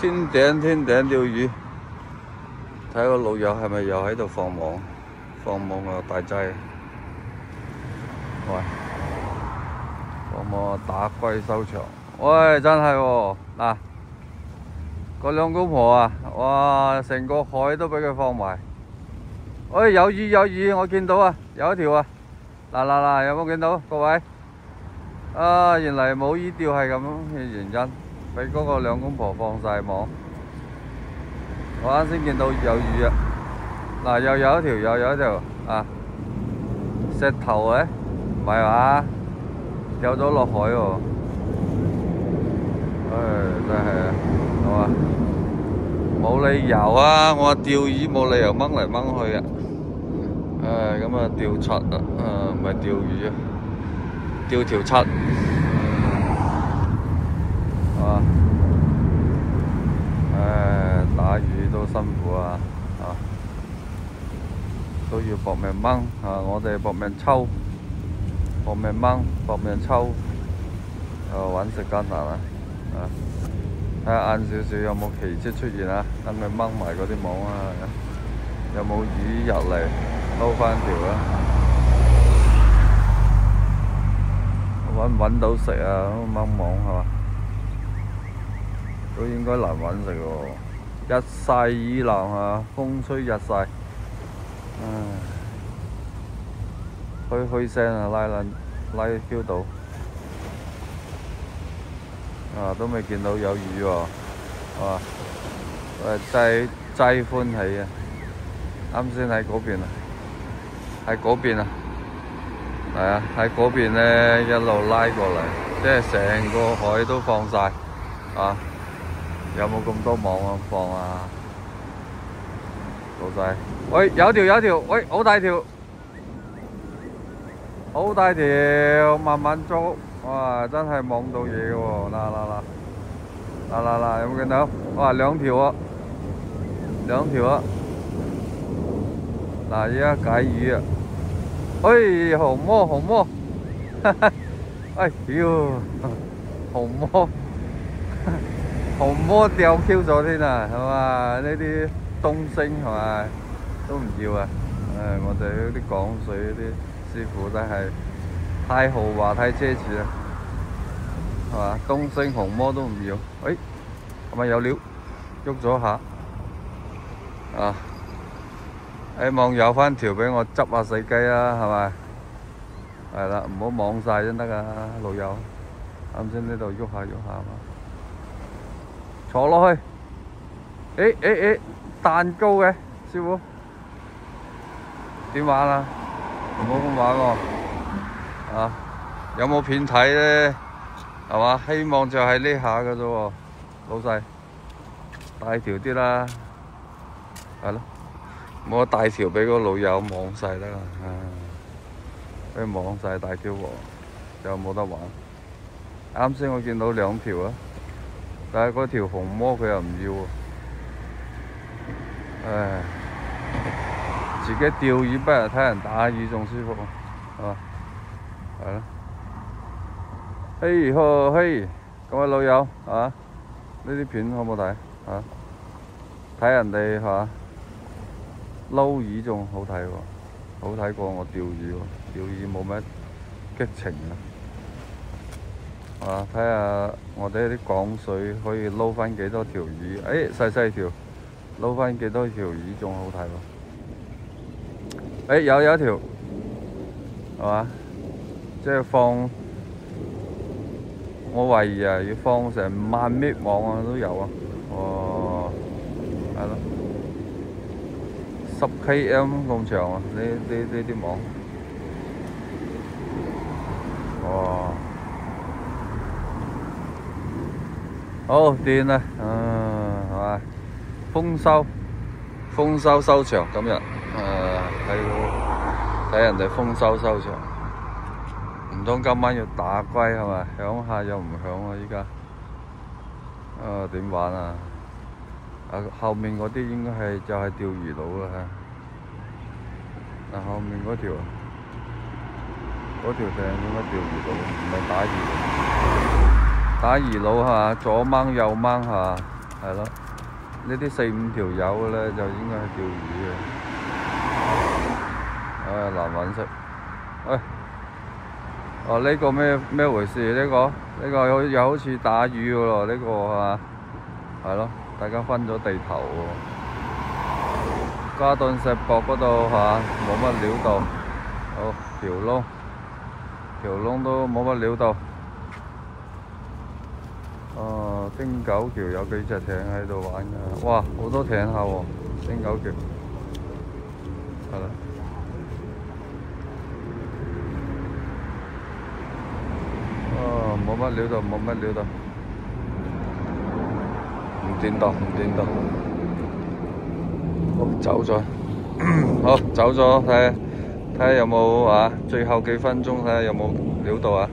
天頂釣魚，睇個老友係咪又喺度放網？放網啊大劑！喂，放網啊打龜收場！喂，真係喎嗱，嗰兩公婆啊，哇，成個海都俾佢放埋。喂，有魚，我見到啊，有一條啊！嗱，有冇見到各位？啊，原嚟冇魚釣係咁嘅原因。俾嗰個兩公婆放晒網，我啱先見到有魚啊！嗱，又有一條啊，石頭嘅，唔係話掉咗落海喎，真係啊，係嘛？冇理由啊！我話釣魚冇理由掹嚟掹去啊！咁啊釣柒啊，唔係釣魚啊，釣條柒。打魚都辛苦啊，都要搏命掹啊！我哋搏命抽，搏命掹，搏命抽，搵食艱難啊！睇下晏少少有冇奇蹟出現啊！等佢掹埋嗰啲網啊，有冇魚入嚟撈翻條啊？搵唔搵到食啊？掹網係嘛？都應該難搵食喎，日曬雨淋啊，風吹日曬，噓聲啊，拉 Q 到，都未見到有魚喎，真歡喜啊！啱先喺嗰邊啊，喺嗰邊啊，係啊，喺嗰邊咧一路拉過嚟，即係成個海都放晒啊！有冇咁多網啊放啊？老細，喂，有條，喂，好大條，慢慢捉，哇，真係網到嘢喎！嗱，有冇見到？哇，兩條啊！嗱，而家解魚啊！哎，紅魔，哎屌，紅魔。紅魔掉 Q 咗添啊，係嘛？呢啲東星係嘛都唔要啊！我哋嗰啲港水嗰啲師傅真係太豪華、太奢侈啦，係嘛？東星紅魔都唔要，喂，係咪有料？喐咗下啊！希望有翻條俾我執下死雞啊，係咪？係啦，唔好網晒先得噶，老友。啱先呢度喐下嘛。坐落去，蛋糕嘅師傅點玩啊？唔好咁玩喎，有冇片睇咧？係嘛？希望就係呢下嘅啫喎，老細大條啲啦，係咯，冇大條俾個老友網晒啦，俾網晒大條喎，就冇得玩。啱先我見到兩條啊。但係嗰條紅魔佢又唔要喎，自己釣魚不如睇人打魚仲舒服，係嘛？係咯，嘿，各位老友呢啲片好唔好睇睇人哋撈魚仲好睇喎，好睇過我釣魚喎，釣魚冇咩激情啊！睇下我哋啲港水可以撈翻幾多條魚？細條，撈翻幾多條魚仲好睇喎！有一條，係嘛？即係放，我懷疑啊，要放成10000米網啊都有啊！係咯，10 km 咁長啊！呢啲網，好掂啦，係嘛？豐收收場今日，睇人哋豐收收場，唔通今晚要打龜係咪？響下又唔響啊！依家，點玩啊？後面嗰啲應該就係釣魚佬啦，後面嗰條艇應該釣魚佬，唔係打魚佬。打魚佬係嘛，左掹右掹係嘛，係咯，呢啲4、5條友咧就應該係釣魚嘅。難揾食。哦，呢個咩回事？呢個又好似打魚嘅咯，呢個係嘛？係咯，大家分咗地頭喎。嘉頓石博嗰度嚇冇乜料到。好，條窿都冇乜料到。汀九橋有幾隻艇喺度玩㗎？哇，好多艇下喎！汀九橋係啦。冇乜料到，唔掂到，好走咗，好走咗，睇下有冇最後幾分鐘睇下有冇料到啊！